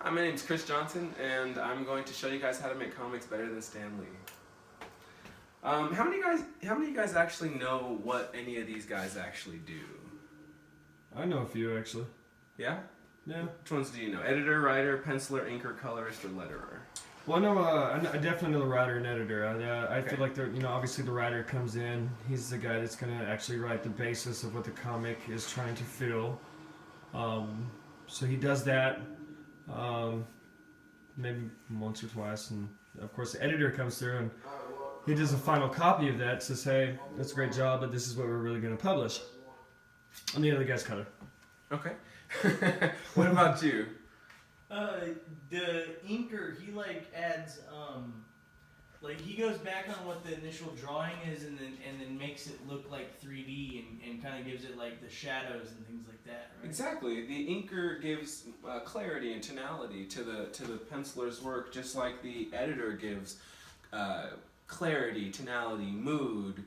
Hi, my name's Chris Johnson, and I'm going to show you guys how to make comics better than Stan Lee. How many of you guys actually know what any of these guys actually do? I know a few actually. Yeah? Yeah. Which ones do you know? Editor, writer, penciler, inker, colorist, or letterer? Well, I definitely know the writer and editor. I Okay. feel like obviously the writer comes in. He's the guy that's gonna actually write the basis of what the comic is trying to fill. So he does that, um, maybe once or twice, and of course the editor comes through and he does a final copy of that. Says, "Hey, that's a great job, but this is what we're really gonna publish." And the other guy's color. Okay. What about you? The inker, he adds he goes back on what the initial drawing is and then makes it look like 3D and kind of gives it like the shadows and things like that, right? Exactly. The inker gives clarity and tonality to the penciler's work, just like the editor gives clarity, tonality, mood,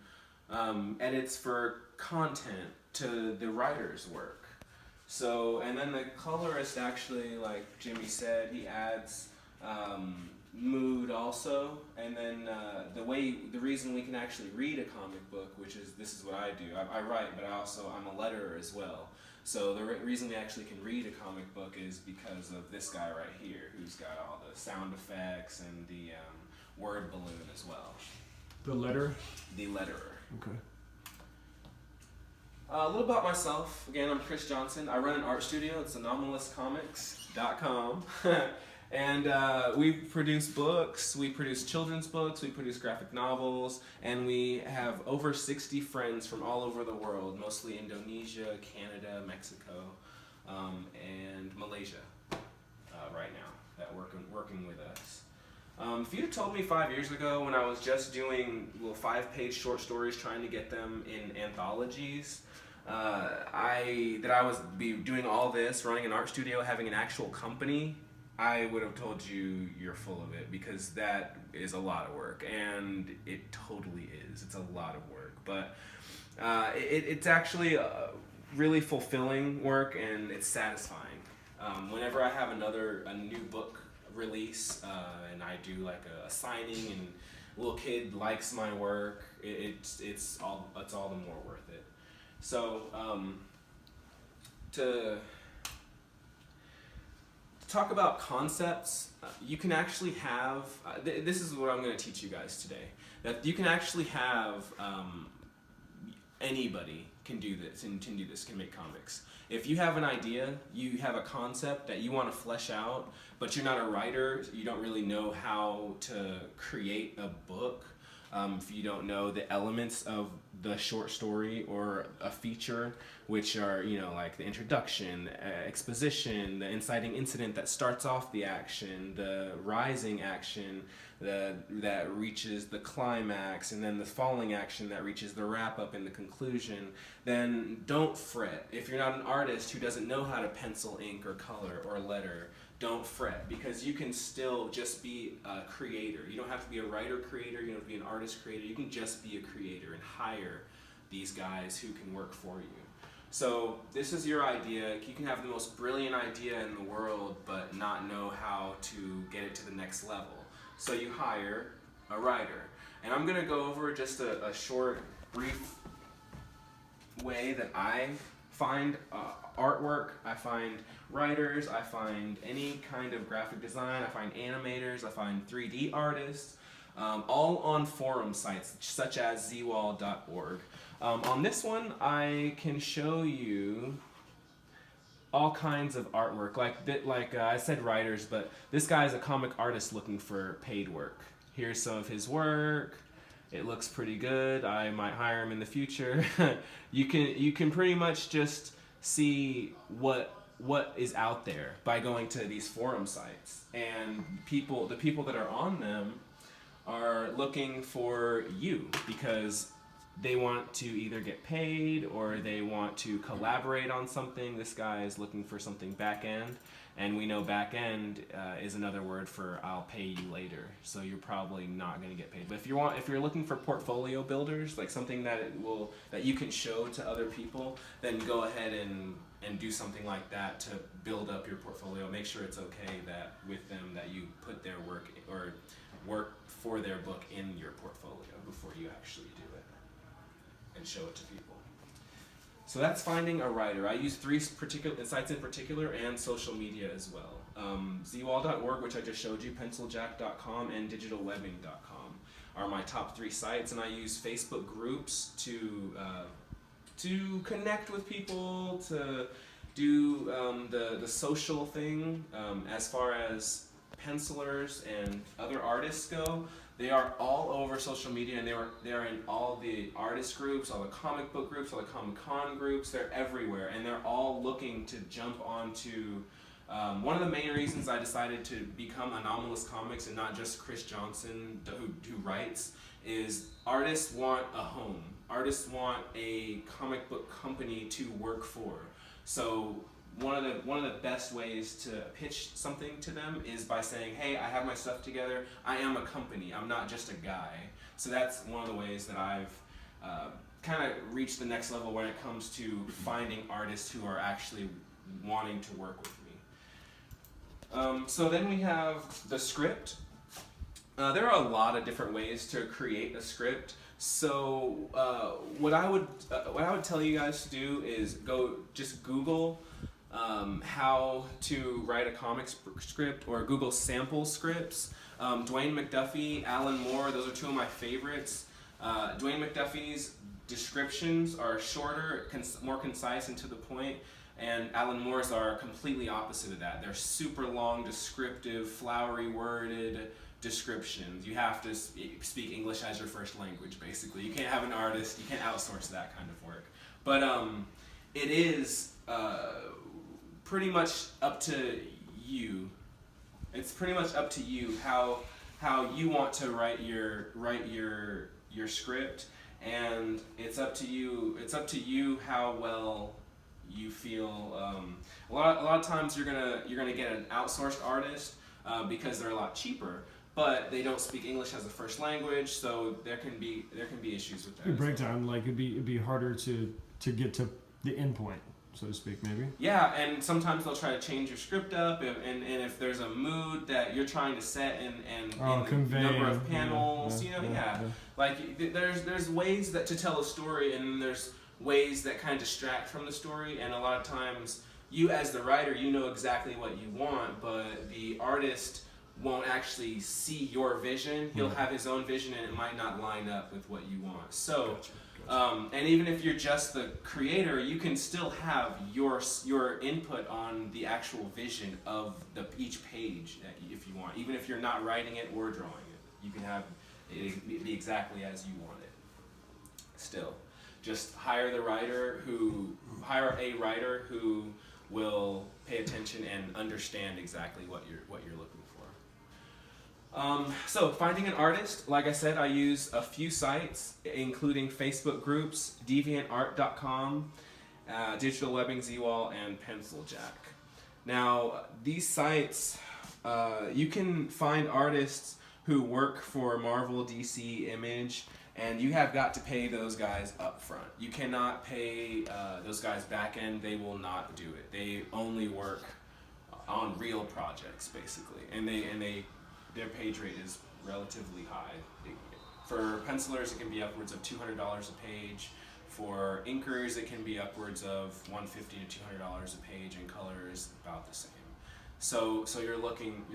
edits for content to the writer's work. So, and then the colorist actually, like Jimmy said, he adds mood also, and then the reason we can actually read a comic book, this is what I do. I write, but I'm a letterer as well. So the reason we actually can read a comic book is because of this guy right here, who's got all the sound effects and the word balloon as well. The letter. The letterer. Okay. A little about myself. Again, I'm Chris Johnson. I run an art studio. It's anomalistcomics.com. And we produce books, we produce children's books, we produce graphic novels, and we have over 60 friends from all over the world, mostly Indonesia, Canada, Mexico, and Malaysia right now that working with us. If you'd have told me 5 years ago when I was just doing little 5-page short stories trying to get them in anthologies, that I was be doing all this, running an art studio, having an actual company, I would have told you you're full of it, because that is a lot of work, and it totally is. It's a lot of work, but it's actually really fulfilling work, and it's satisfying. Whenever I have a new book release, and I do like a signing, and a little kid likes my work, it's all the more worth it. So to talk about concepts, you can actually have, this is what I'm going to teach you guys today, that you can actually have, anybody can do this, can make comics. If you have an idea, you have a concept that you want to flesh out, but you're not a writer, you don't really know how to create a book, if you don't know the elements of the short story or a feature, which are, like the introduction, exposition, the inciting incident that starts off the action, the rising action that reaches the climax, and then the falling action that reaches the wrap-up and the conclusion, then don't fret. If you're not an artist who doesn't know how to pencil, ink, or color, or letter, don't fret, because you can still just be a creator. You don't have to be a writer creator, you don't have to be an artist creator, you can just be a creator and hire these guys who can work for you. So this is your idea. You can have the most brilliant idea in the world, but not know how to get it to the next level. So you hire a writer. And I'm going to go over just a short, brief way that I find artwork, I find writers, I find any kind of graphic design, I find animators, I find 3D artists, all on forum sites such as zwall.org. On this one, I can show you all kinds of artwork, like I said writers, but this guy is a comic artist looking for paid work. Here's some of his work. It looks pretty good. I might hire him in the future. You can pretty much just see what is out there by going to these forum sites, and the people that are on them are looking for you because they want to either get paid or they want to collaborate on something. This guy is looking for something back end, and we know back end is another word for I'll pay you later. So you're probably not going to get paid. But if you're looking for portfolio builders, like something that you can show to other people, then go ahead and and do something like that to build up your portfolio. Make sure it's okay that with them that you put their work or work for their book in your portfolio before you actually do it and show it to people. So that's finding a writer. I use 3 particular sites in particular and social media as well. zwall.org, which I just showed you, penciljack.com, and digitalwebbing.com are my top 3 sites, and I use Facebook groups to connect with people, to do the social thing. As far as pencilers and other artists go, they are all over social media, and they are in all the artist groups, all the comic book groups, all the Comic-Con groups. They're everywhere, and they're all looking to jump onto. One of the main reasons I decided to become Anomalous Comics and not just Chris Johnson, who writes, is artists want a home. Artists want a comic book company to work for. So one of the best ways to pitch something to them is by saying, hey, I have my stuff together. I am a company. I'm not just a guy. So that's one of the ways that I've kind of reached the next level when it comes to finding artists who are actually wanting to work with me. So then we have the script. There are a lot of different ways to create a script. So what I would tell you guys to do is just Google how to write a comic script, or Google sample scripts. Dwayne McDuffie, Alan Moore, those are 2 of my favorites. Dwayne McDuffie's descriptions are shorter, more concise and to the point, and Alan Moore's are completely opposite of that. They're super long, descriptive, flowery worded descriptions. You have to speak English as your first language, basically. You can't have an artist, you can't outsource that kind of work. But it is pretty much up to you. It's pretty much up to you how you want to write your script, and it's up to you how well you feel. A lot of times you're gonna get an outsourced artist because they're a lot cheaper, but they don't speak English as a first language, so there can be issues with that. Your breakdown, like it'd be harder to get to the end point, so to speak, maybe. Yeah, and sometimes they'll try to change your script up, and if there's a mood that you're trying to set and convey, number of panels, yeah. Like there's ways that to tell a story, and there's ways that kind of distract from the story, and a lot of times you as the writer, you know exactly what you want, but the artist won't actually see your vision. He'll have his own vision, and it might not line up with what you want. So Gotcha. and even if you're just the creator, you can still have your input on the actual vision of each page if you want. Even if you're not writing it or drawing it, you can have it be exactly as you want it. Still, just hire a writer who will pay attention and understand exactly what you're looking for. So finding an artist, like I said, I use a few sites, including Facebook groups, DeviantArt.com, Digital Webbing, ZWall, and PencilJack. Now, these sites, you can find artists who work for Marvel, DC, Image, and you have got to pay those guys up front. You cannot pay those guys back end. They will not do it. They only work on real projects, basically, and their page rate is relatively high. For pencilers, it can be upwards of $200 a page. For inkers, it can be upwards of $150 to $200 a page, and colors about the same. So you're looking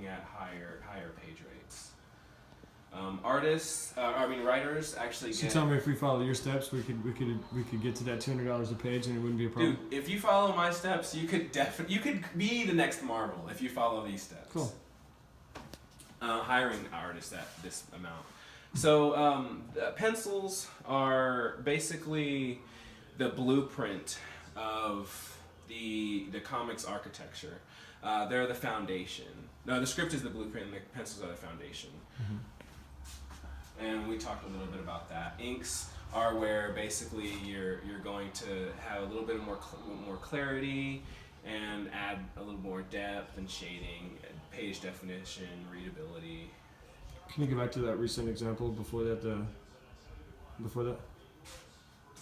at higher page rates. Writers actually So get. tell me, if we follow your steps, we could get to that $200 a page, and it wouldn't be a problem. Dude, if you follow my steps, you could be the next Marvel if you follow these steps. Cool. Hiring artists at this amount. So pencils are basically the blueprint of the comics architecture. They're the foundation. No, the script is the blueprint, and the pencils are the foundation. Mm-hmm. And we talked a little bit about that. Inks are where basically you're going to have a little bit more clarity and add a little more depth and shading, page definition, readability. Can you go back to that recent example before that?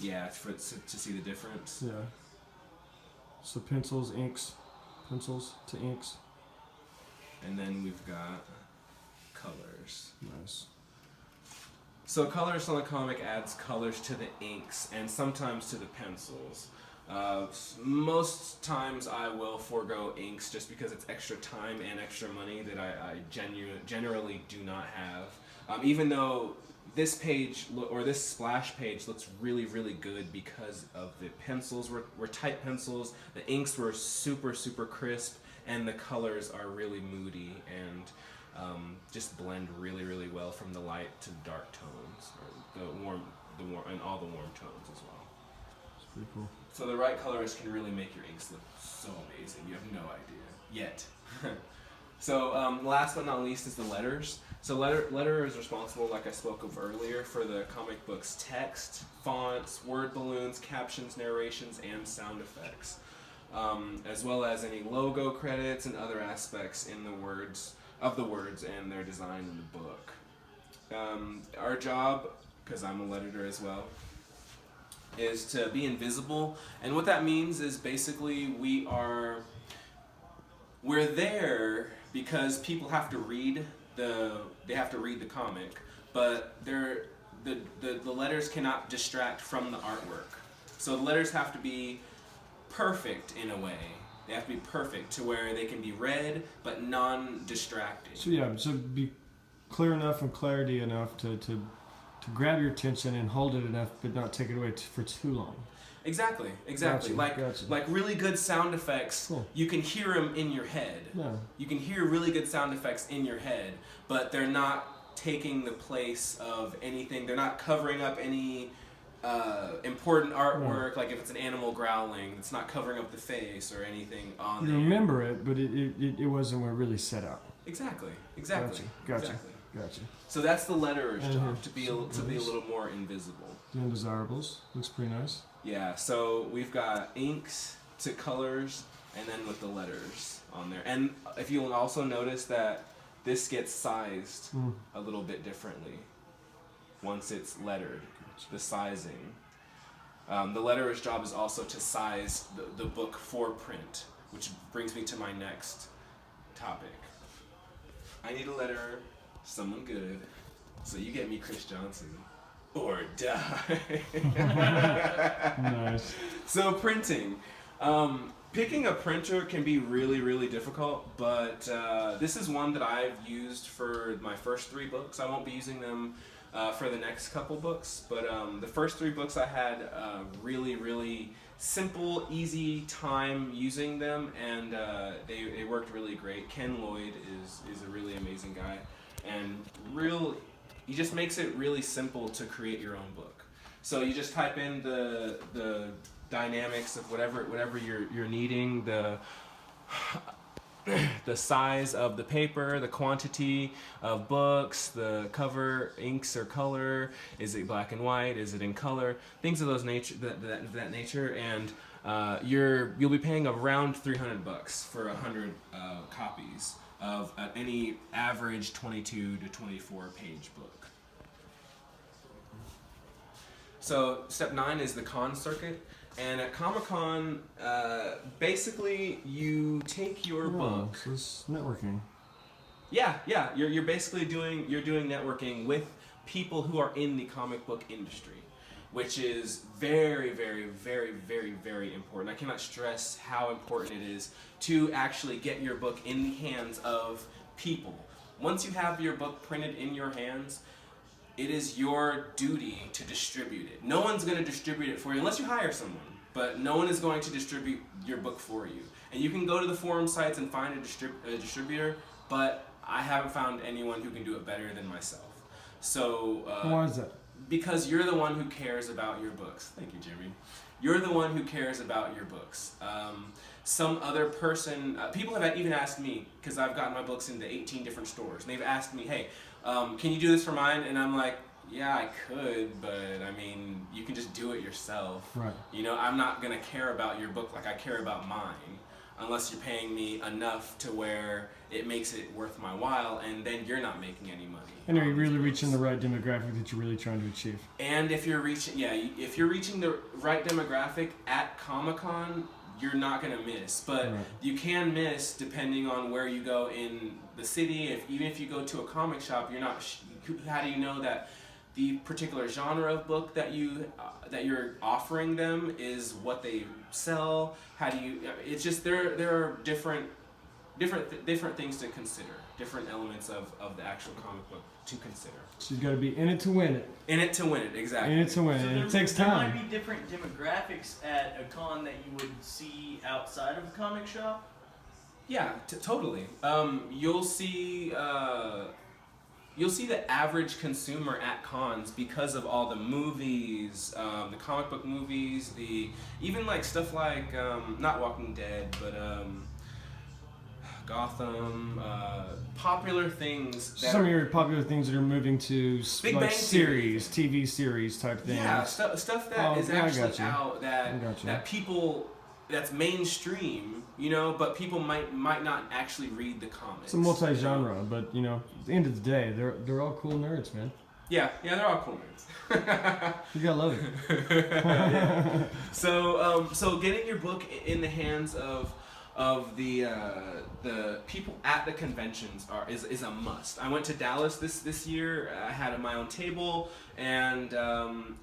Yeah, to see the difference. Yeah. So pencils, inks, pencils to inks. And then we've got colors. Nice. So colors on the comic adds colors to the inks and sometimes to the pencils. Most times I will forego inks just because it's extra time and extra money that I generally do not have. Even though this page or this splash page looks really, really good because of the pencils were tight pencils, the inks were super, super crisp, and the colors are really moody and just blend really, really well from the light to the dark tones, or the warm, and all the warm tones as well. It's pretty cool. So the right colors can really make your inks look so amazing. You have no idea yet. So last but not least is the letters. So letter is responsible, like I spoke of earlier, for the comic book's text, fonts, word balloons, captions, narrations, and sound effects, as well as any logo credits and other aspects in the words and their design in the book. Our job, because I'm a letterer as well, is to be invisible, and what that means is basically we're there because people have to read the comic, but the letters cannot distract from the artwork. So the letters have to be perfect in a way. They have to be perfect to where they can be read but non-distracting. So yeah, so be clear enough and clarity enough to grab your attention and hold it enough, but not take it away for too long. Exactly. Gotcha, Like gotcha. like really good sound effects. Cool. You can hear them in your head. Yeah. You can hear really good sound effects in your head, but they're not taking the place of anything. They're not covering up any important artwork. Like if it's an animal growling, it's not covering up the face or anything on You there. remember it, but it wasn't where it really set out. Exactly. Gotcha. Exactly. Gotcha. So that's the letterer's Mhm. job, to be a little more invisible. The undesirables looks pretty nice. Yeah, so we've got inks to colors, and then with the letters on there. And if you'll also notice that this gets sized a little bit differently once it's lettered, the sizing. The letterer's job is also to size the book for print, which brings me to my next topic. I need a letterer, someone good, so you get me Chris Johnson. Or die. Nice. So printing. Picking a printer can be really, really difficult, but this is one that I've used for my first 3 books. I won't be using them for the next couple books, but the first 3 books I had really, really simple, easy time using them, and they worked really great. Ken Lloyd is a really amazing guy, and he just makes it really simple to create your own book. So you just type in the dynamics of whatever you're needing, the size of the paper, the quantity of books, the cover, inks or color, is it black and white, is it in color, things of that nature, and you'll be paying around $300 for 100 copies of any average 22 to 24 page book. So step 9 is the con circuit, and at Comic-Con, basically you take your book. So it's networking. Yeah, you're basically doing networking with people who are in the comic book industry, which is very, very, very, very, very important. I cannot stress how important it is to actually get your book in the hands of people. Once you have your book printed in your hands, it is your duty to distribute it. No one's going to distribute it for you unless you hire someone, but no one is going to distribute your book for you. And you can go to the forum sites and find a distributor, but I haven't found anyone who can do it better than myself. So Why is that? because you're the one who cares about your books. Thank you, Jimmy. You're the one who cares about your books. Some other person, people have even asked me, because I've gotten my books into 18 different stores, and they've asked me, hey, can you do this for mine? And I'm like, yeah, I could, but I mean, you can just do it yourself. Right. You know, I'm not going to care about your book like I care about mine, unless you're paying me enough to where it makes it worth my while, and then you're not making any money. And are you really reaching the right demographic that you're really trying to achieve? And if you're reaching the right demographic at Comic-Con, you're not gonna miss. But Right. you can miss depending on where you go in the city. Even if you go to a comic shop, you're not. How do you know that the particular genre of book that you're offering them is what they sell? How do you? It's just there are different things to consider, different elements of the actual comic book to consider. So you got to be in it to win it. In it to win it, exactly. In it to win it. And it takes There time. might be different demographics at a con that you would see outside of a comic shop. Yeah, totally. You'll see the average consumer at cons because of all the movies, the comic book movies, even like stuff like not Walking Dead, but Gotham, popular things. Some of your popular things that are moving to Big like Bang series, TV series type things. Yeah, stuff that is yeah, I actually gotcha. out I gotcha. that people, that's mainstream, but people might not actually read the comics. It's a multi-genre, but at the end of the day, they're all cool nerds, man. Yeah, they're all cool nerds. You gotta love it. So getting your book in the hands of the people at the conventions is a must. I went to Dallas this year. I had my own table, and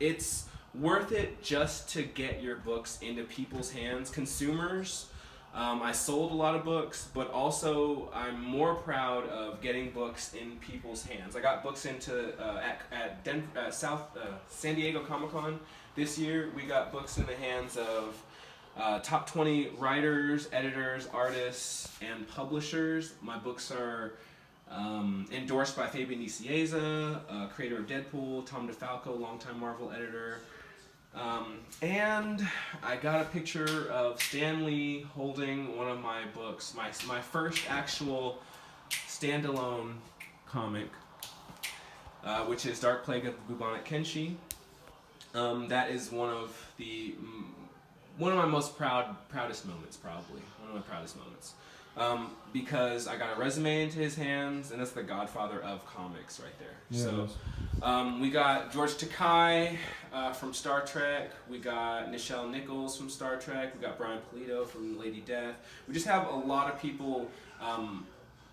it's worth it just to get your books into people's hands, consumers. I sold a lot of books, but also I'm more proud of getting books in people's hands. I got books into at San Diego Comic-Con this year. We got books in the hands of top 20 writers, editors, artists, and publishers. My books are endorsed by Fabian Nicieza, creator of Deadpool, Tom DeFalco, longtime Marvel editor. And I got a picture of Stan Lee holding one of my books, my first actual standalone comic, which is Dark Plague of the Bubonic Kenshi. That is one of my most proudest moments, probably. One of my proudest moments. Because I got a resume into his hands, and that's the godfather of comics right there. Yeah, So we got George Takei from Star Trek. We got Nichelle Nichols from Star Trek. We got Brian Pulido from Lady Death. We just have a lot of people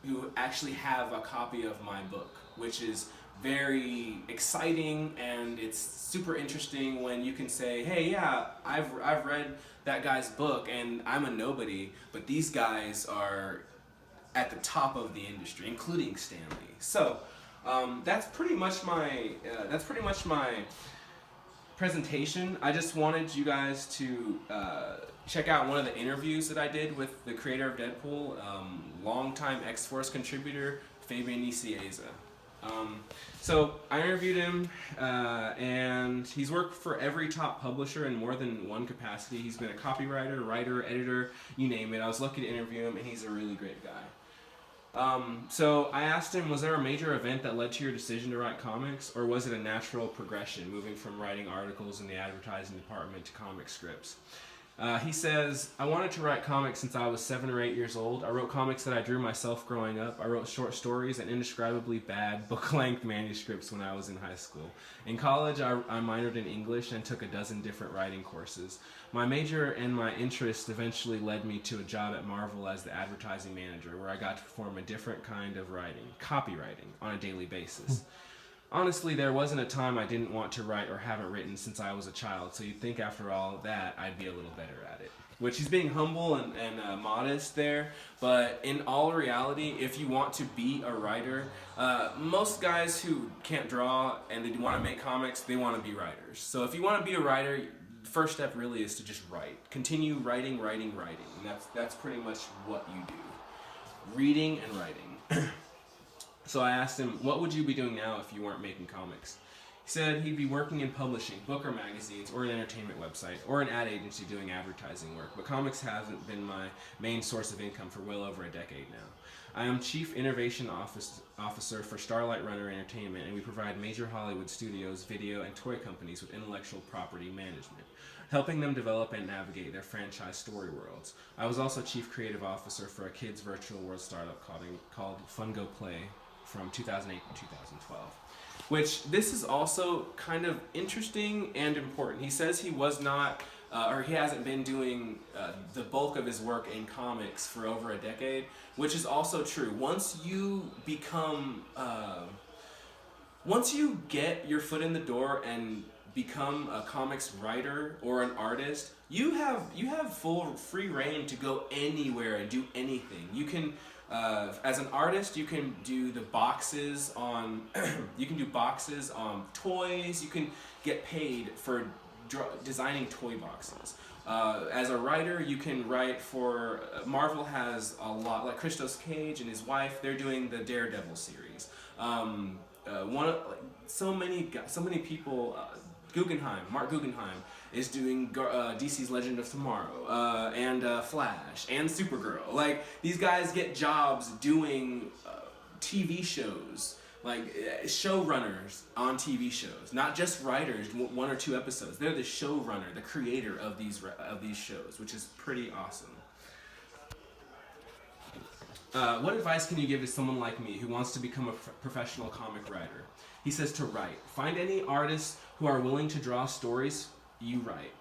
who actually have a copy of my book, which is very exciting, and it's super interesting when you can say, hey, yeah, I've read that guy's book and I'm a nobody, but these guys are at the top of the industry, including Stan Lee. So that's pretty much my presentation. I just wanted you guys to check out one of the interviews that I did with the creator of Deadpool, longtime X-Force contributor Fabian Nicieza. So I interviewed him, and he's worked for every top publisher in more than one capacity. He's been a copywriter, writer, editor, you name it. I was lucky to interview him, and he's a really great guy. So I asked him, was there a major event that led to your decision to write comics, or was it a natural progression, moving from writing articles in the advertising department to comic scripts? He says, I wanted to write comics since I was 7 or 8 years old. I wrote comics that I drew myself growing up. I wrote short stories and indescribably bad book-length manuscripts when I was in high school. In college, I minored in English and took a dozen different writing courses. My major and my interest eventually led me to a job at Marvel as the advertising manager, where I got to perform a different kind of writing, copywriting, on a daily basis. Honestly, there wasn't a time I didn't want to write or haven't written since I was a child, so you'd think after all that I'd be a little better at it. Which he's being humble and modest there, but in all reality, if you want to be a writer, most guys who can't draw and they want to make comics, they want to be writers. So if you want to be a writer, the first step really is to just write. Continue writing, and that's pretty much what you do. Reading and writing. So I asked him, what would you be doing now if you weren't making comics? He said he'd be working in publishing, book or magazines, or an entertainment website, or an ad agency doing advertising work, but comics hasn't been my main source of income for well over a decade now. I am Chief Innovation Officer for Starlight Runner Entertainment, and we provide major Hollywood studios, video, and toy companies with intellectual property management, helping them develop and navigate their franchise story worlds. I was also Chief Creative Officer for a kids virtual world startup called Fungo Play from 2008 to 2012. Which, this is also kind of interesting and important. He says he was not or he hasn't been doing the bulk of his work in comics for over a decade, which is also true. Once you get your foot in the door and become a comics writer or an artist, you have full free reign to go anywhere and do anything. You can, as an artist, you can do the boxes on, you can do boxes on toys. You can get paid for designing toy boxes. As a writer, you can write for, Marvel has a lot, like Christos Cage and his wife, they're doing the Daredevil series. So many people, Mark Guggenheim is doing DC's Legend of Tomorrow, and Flash, and Supergirl. Like, these guys get jobs doing TV shows, like showrunners on TV shows, not just writers, 1 or 2 episodes. They're the showrunner, the creator of these shows, which is pretty awesome. What advice can you give to someone like me who wants to become a professional comic writer? He says to write. Find any artists who are willing to draw stories you write.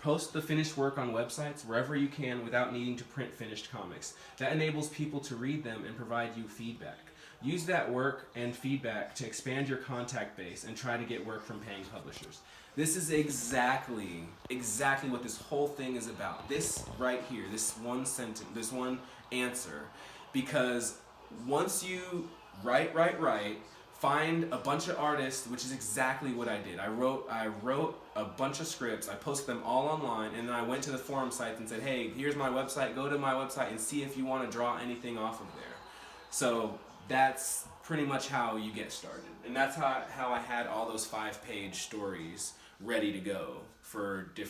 Post the finished work on websites wherever you can without needing to print finished comics. That enables people to read them and provide you feedback. Use that work and feedback to expand your contact base and try to get work from paying publishers. This is exactly what this whole thing is about. This right here, this one sentence, this one answer. Because once you write, find a bunch of artists, which is exactly what I did. I wrote a bunch of scripts, I posted them all online, and then I went to the forum sites and said, hey, here's my website, go to my website and see if you want to draw anything off of there. So that's pretty much how you get started. And that's how I had all those 5-page stories ready to go for the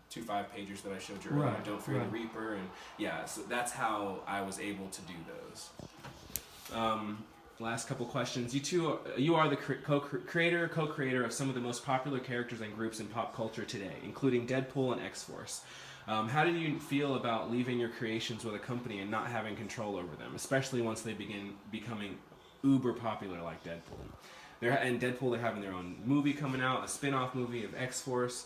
2 5-pagers that I showed you earlier, Right, Don't Fear right. the Reaper, and yeah, so that's how I was able to do those. Last couple questions. You are the co-creator of some of the most popular characters and groups in pop culture today, including Deadpool and X-Force. How do you feel about leaving your creations with a company and not having control over them, especially once they begin becoming uber popular like Deadpool? They're having their own movie coming out, a spin-off movie of X-Force.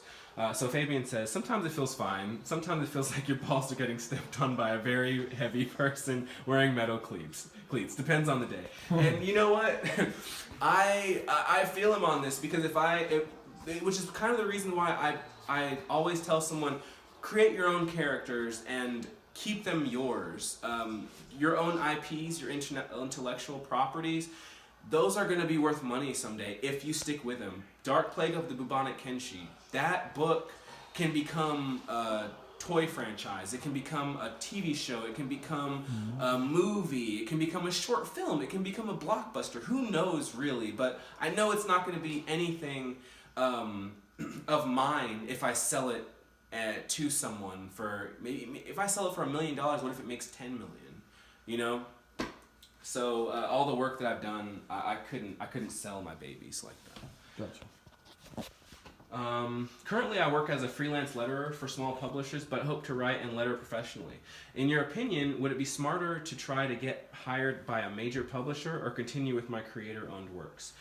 So Fabian says, sometimes it feels fine. Sometimes it feels like your balls are getting stepped on by a very heavy person wearing metal cleats. Depends on the day. And you know what? I feel him on this because which is kind of the reason why I always tell someone, create your own characters and keep them yours. Your own IPs, your intellectual properties, those are going to be worth money someday if you stick with them. Dark Plague of the Bubonic Kenshi, that book can become a toy franchise. It can become a TV show. It can become a movie. It can become a short film. It can become a blockbuster. Who knows, really? But I know it's not going to be anything of mine if I sell it to someone for maybe. If I sell it for $1 million, what if it makes $10 million? You know. So all the work that I've done, I couldn't sell my babies like that. Gotcha. Currently, I work as a freelance letterer for small publishers, but hope to write and letter professionally. In your opinion, would it be smarter to try to get hired by a major publisher or continue with my creator-owned works?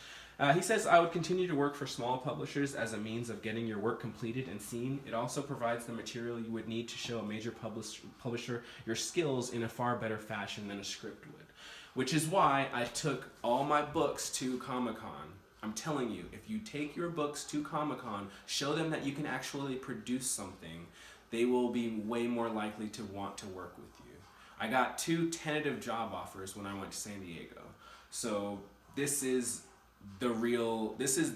He says, I would continue to work for small publishers as a means of getting your work completed and seen. It also provides the material you would need to show a major publisher your skills in a far better fashion than a script would. Which is why I took all my books to Comic-Con. I'm telling you, if you take your books to Comic-Con, show them that you can actually produce something, they will be way more likely to want to work with you. I got 2 tentative job offers when I went to San Diego. So this is the real. This is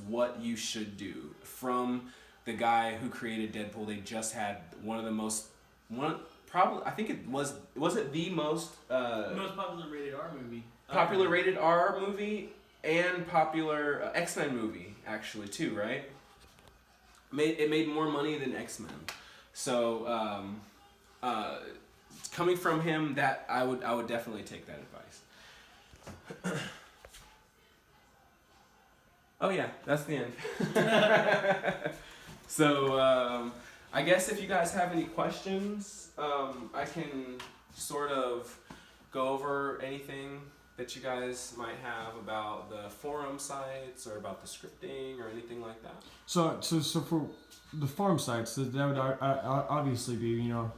what you should do. From the guy who created Deadpool, they just had I think it was it the most popular rated R movie. Popular rated R movie and popular X-Men movie actually too, right? It made more money than X-Men. So coming from him, that I would definitely take that advice. Oh yeah, that's the end. So I guess if you guys have any questions, I can sort of go over anything that you guys might have about the forum sites or about the scripting or anything like that? So for the forum sites, that would obviously be, you know,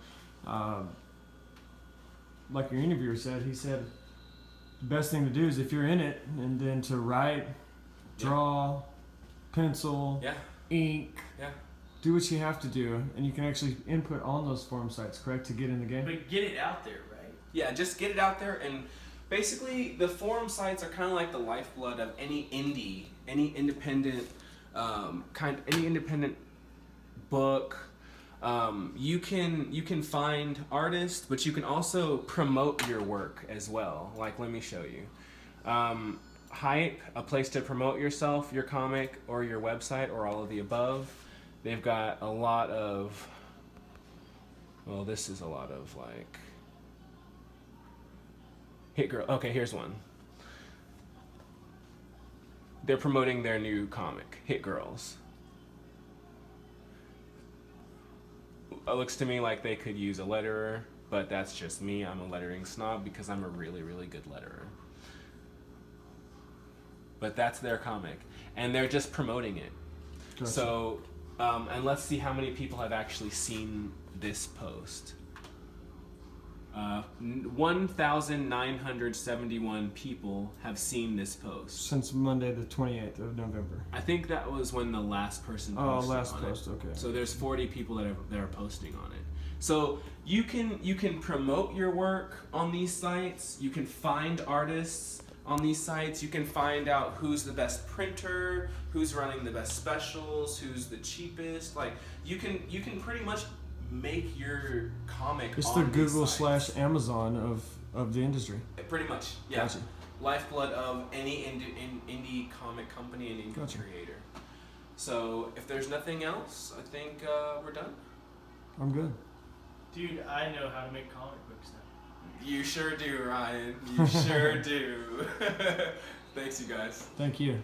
like your interviewer said. He said the best thing to do is if you're in it, and then to write, draw, pencil, Yeah. ink. Yeah. Do what you have to do, and you can actually input on those forum sites, correct, to get in the game. But get it out there, right? Yeah, just get it out there, and basically the forum sites are kind of like the lifeblood of any indie, any independent any independent book. You can find artists, but you can also promote your work as well. Like, let me show you. Hype, a place to promote yourself, your comic, or your website, or all of the above. They've got a lot of, well, this is a lot of like, Hit Girl. Okay, here's one. They're promoting their new comic, Hit Girls. It looks to me like they could use a letterer, but that's just me. I'm a lettering snob because I'm a really, really good letterer. But that's their comic, and they're just promoting it. Gotcha. So, and let's see how many people have actually seen this post. 1,971 people have seen this post. Since Monday the 28th of November. I think that was when the last person Oh, posted last on post, it. okay. So there's 40 people that are posting on it. So you can promote your work on these sites. You can find artists on these sites. You can find out who's the best printer, who's running the best specials, who's the cheapest. Like you can pretty much make your comic. It's on the Google these sites. / Amazon of the industry. Pretty much, yeah. Gotcha. Lifeblood of any indie comic company and indie Gotcha. creator. So if there's nothing else, I think we're done. I'm good. Dude, I know how to make comic books now. You sure do, Ryan. You sure do. Thanks, you guys. Thank you.